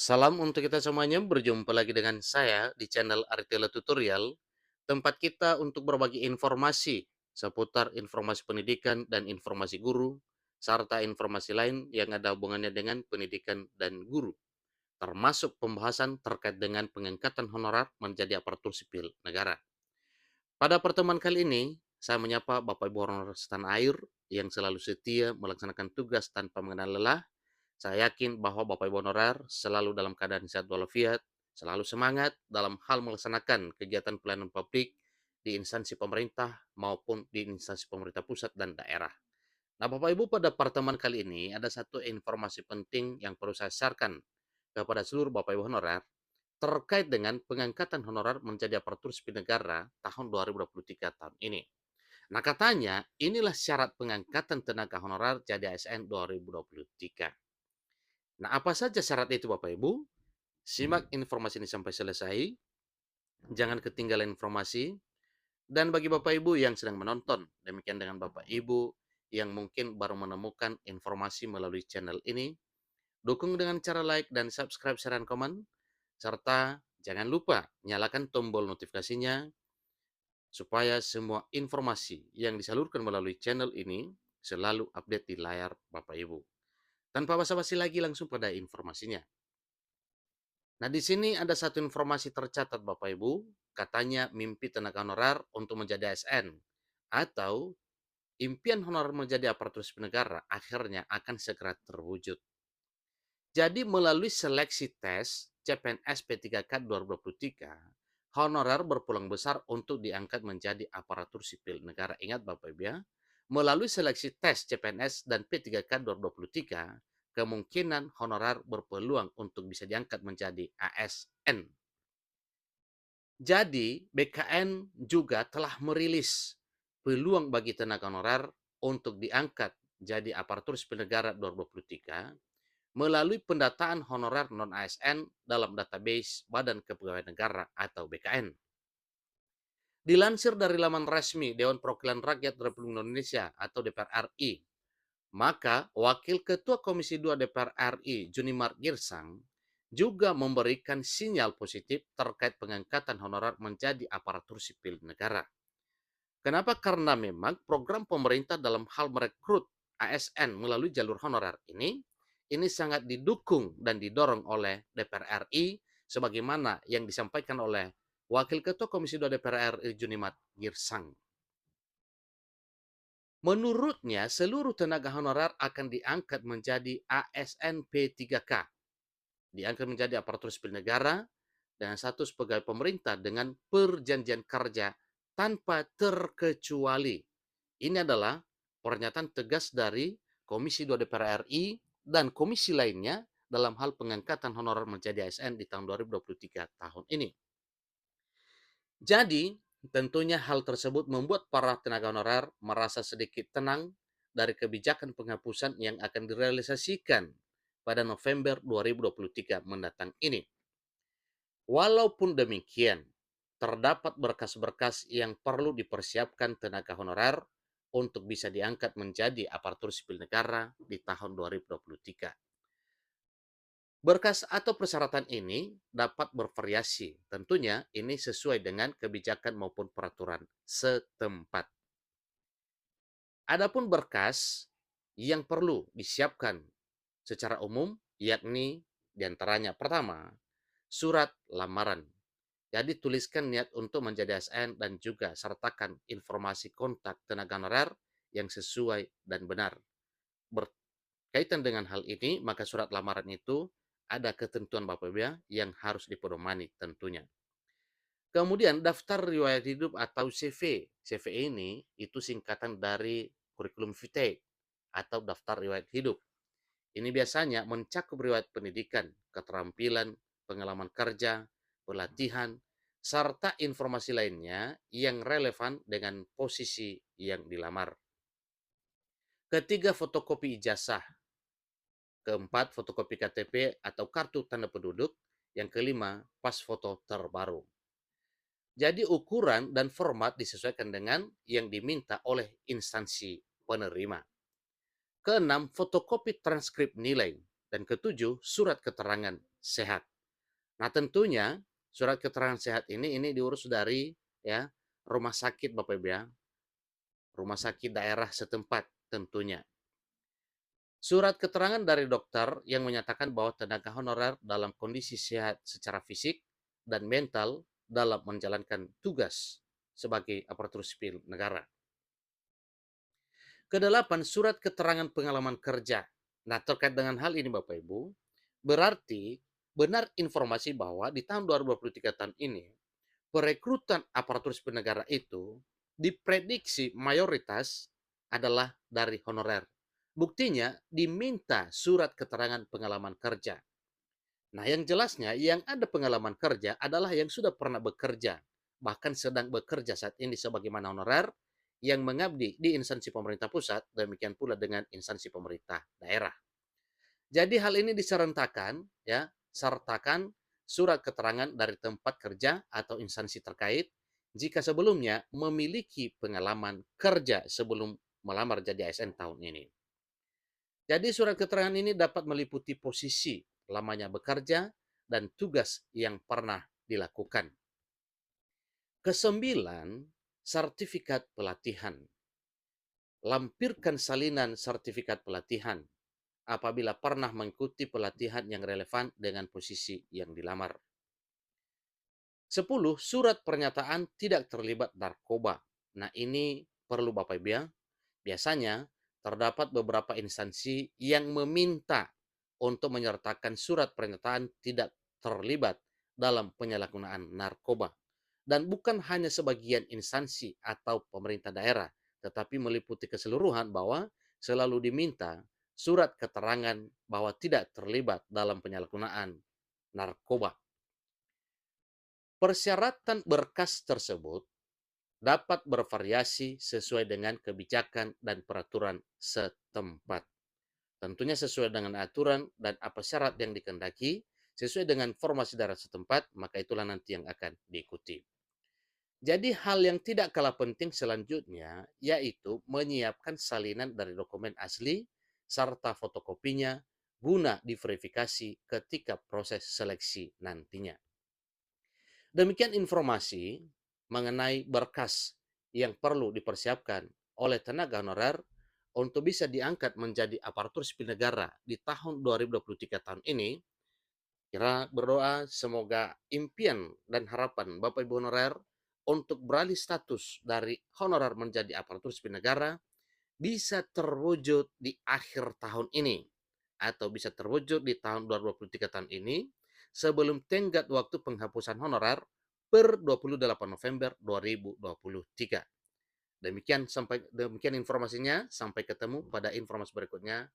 Salam untuk kita semuanya, berjumpa lagi dengan saya di channel Aritela Tutorial, tempat kita untuk berbagi informasi seputar informasi pendidikan dan informasi guru, serta informasi lain yang ada hubungannya dengan pendidikan dan guru, termasuk pembahasan terkait dengan pengangkatan honorer menjadi aparatur sipil negara. Pada pertemuan kali ini, saya menyapa Bapak Ibu honorer setanah air yang selalu setia melaksanakan tugas tanpa mengenal lelah. Saya yakin bahwa Bapak Ibu honorer selalu dalam keadaan sehat walafiat, selalu semangat dalam hal melaksanakan kegiatan pelayanan publik di instansi pemerintah maupun di instansi pemerintah pusat dan daerah. Nah, Bapak Ibu, pada pertemuan kali ini ada satu informasi penting yang perlu saya sharekan kepada seluruh Bapak Ibu honorer terkait dengan pengangkatan honorer menjadi aparatur sipil negara tahun 2023 tahun ini. Nah, katanya inilah syarat pengangkatan tenaga honorer jadi ASN 2023. Nah, apa saja syarat itu Bapak Ibu? Simak informasi ini sampai selesai, jangan ketinggalan informasi. Dan bagi Bapak Ibu yang sedang menonton, demikian dengan Bapak Ibu yang mungkin baru menemukan informasi melalui channel ini, dukung dengan cara like dan subscribe, share, dan komen, serta jangan lupa nyalakan tombol notifikasinya supaya semua informasi yang disalurkan melalui channel ini selalu update di layar Bapak Ibu. Tanpa basa-basi lagi langsung pada informasinya. Nah, di sini ada satu informasi tercatat Bapak Ibu, katanya mimpi tenaga honorer untuk menjadi ASN atau impian honorer menjadi aparatur sipil negara akhirnya akan segera terwujud. Jadi melalui seleksi tes CPNS P3K 2023, honorer berpeluang besar untuk diangkat menjadi aparatur sipil negara. Ingat Bapak Ibu ya, melalui seleksi tes CPNS dan P3K 2023, kemungkinan honorer berpeluang untuk bisa diangkat menjadi ASN. Jadi, BKN juga telah merilis peluang bagi tenaga honorer untuk diangkat jadi aparatur sipil negara 2023 melalui pendataan honorer non-ASN dalam database Badan Kepegawaian Negara atau BKN. Dilansir dari laman resmi Dewan Perwakilan Rakyat Republik Indonesia atau DPR RI, maka Wakil Ketua Komisi 2 DPR RI Junimar Girsang juga memberikan sinyal positif terkait pengangkatan honorer menjadi aparatur sipil negara. Kenapa? Karena memang program pemerintah dalam hal merekrut ASN melalui jalur honorer ini sangat didukung dan didorong oleh DPR RI sebagaimana yang disampaikan oleh Wakil Ketua Komisi 2 DPR RI Junimat Girsang. Menurutnya, seluruh tenaga honorer akan diangkat menjadi ASN P3K, diangkat menjadi aparatur sipil negara dengan status pegawai pemerintah dengan perjanjian kerja tanpa terkecuali. Ini adalah pernyataan tegas dari Komisi 2 DPR RI dan komisi lainnya dalam hal pengangkatan honorer menjadi ASN di tahun 2023 tahun ini. Jadi, tentunya hal tersebut membuat para tenaga honorer merasa sedikit tenang dari kebijakan penghapusan yang akan direalisasikan pada November 2023 mendatang ini. Walaupun demikian, terdapat berkas-berkas yang perlu dipersiapkan tenaga honorer untuk bisa diangkat menjadi aparatur sipil negara di tahun 2023. Berkas atau persyaratan ini dapat bervariasi. Tentunya ini sesuai dengan kebijakan maupun peraturan setempat. Adapun berkas yang perlu disiapkan secara umum yakni diantaranya pertama, surat lamaran. Jadi tuliskan niat untuk menjadi ASN dan juga sertakan informasi kontak tenaga honorer yang sesuai dan benar. Berkaitan dengan hal ini, maka surat lamaran itu ada ketentuan Bapak Ibu ya, yang harus dipedomani tentunya. Kemudian daftar riwayat hidup atau CV. CV ini itu singkatan dari kurikulum vitae atau daftar riwayat hidup. Ini biasanya mencakup riwayat pendidikan, keterampilan, pengalaman kerja, pelatihan, serta informasi lainnya yang relevan dengan posisi yang dilamar. Ketiga, fotokopi ijazah. Keempat, fotokopi KTP atau kartu tanda penduduk. Yang kelima, pas foto terbaru. Jadi ukuran dan format disesuaikan dengan yang diminta oleh instansi penerima. Keenam, fotokopi transkrip nilai. Dan ketujuh, surat keterangan sehat. Nah, tentunya surat keterangan sehat ini diurus dari ya rumah sakit Bapak Ibu ya, rumah sakit daerah setempat tentunya. Surat keterangan dari dokter yang menyatakan bahwa tenaga honorer dalam kondisi sehat secara fisik dan mental dalam menjalankan tugas sebagai aparatur sipil negara. Kedelapan, surat keterangan pengalaman kerja. Nah, terkait dengan hal ini Bapak Ibu, berarti benar informasi bahwa di tahun 2023 tahun ini, perekrutan aparatur sipil negara itu diprediksi mayoritas adalah dari honorer. Buktinya diminta surat keterangan pengalaman kerja. Nah, yang jelasnya yang ada pengalaman kerja adalah yang sudah pernah bekerja, bahkan sedang bekerja saat ini sebagaimana honorer yang mengabdi di instansi pemerintah pusat, demikian pula dengan instansi pemerintah daerah. Jadi hal ini diserentakan ya, sertakan surat keterangan dari tempat kerja atau instansi terkait jika sebelumnya memiliki pengalaman kerja sebelum melamar jadi ASN tahun ini. Jadi surat keterangan ini dapat meliputi posisi lamanya bekerja dan tugas yang pernah dilakukan. Kesembilan, sertifikat pelatihan. Lampirkan salinan sertifikat pelatihan apabila pernah mengikuti pelatihan yang relevan dengan posisi yang dilamar. 10. Surat pernyataan tidak terlibat narkoba. Nah, ini perlu Bapak Ibu ya. Biasanya terdapat beberapa instansi yang meminta untuk menyertakan surat pernyataan tidak terlibat dalam penyalahgunaan narkoba. Dan bukan hanya sebagian instansi atau pemerintah daerah, tetapi meliputi keseluruhan bahwa selalu diminta surat keterangan bahwa tidak terlibat dalam penyalahgunaan narkoba. Persyaratan berkas tersebut dapat bervariasi sesuai dengan kebijakan dan peraturan setempat. Tentunya sesuai dengan aturan dan apa syarat yang dikehendaki, sesuai dengan formasi daerah setempat, maka itulah nanti yang akan diikuti. Jadi hal yang tidak kalah penting selanjutnya, yaitu menyiapkan salinan dari dokumen asli, serta fotokopinya, guna diverifikasi ketika proses seleksi nantinya. Demikian informasi mengenai berkas yang perlu dipersiapkan oleh tenaga honorer untuk bisa diangkat menjadi aparatur sipil negara di tahun 2023 tahun ini. Kira berdoa semoga impian dan harapan Bapak Ibu honorer untuk beralih status dari honorer menjadi aparatur sipil negara bisa terwujud di akhir tahun ini atau bisa terwujud di tahun 2023 tahun ini sebelum tenggat waktu penghapusan honorer per 28 November 2023. Demikian informasinya, sampai ketemu pada informasi berikutnya.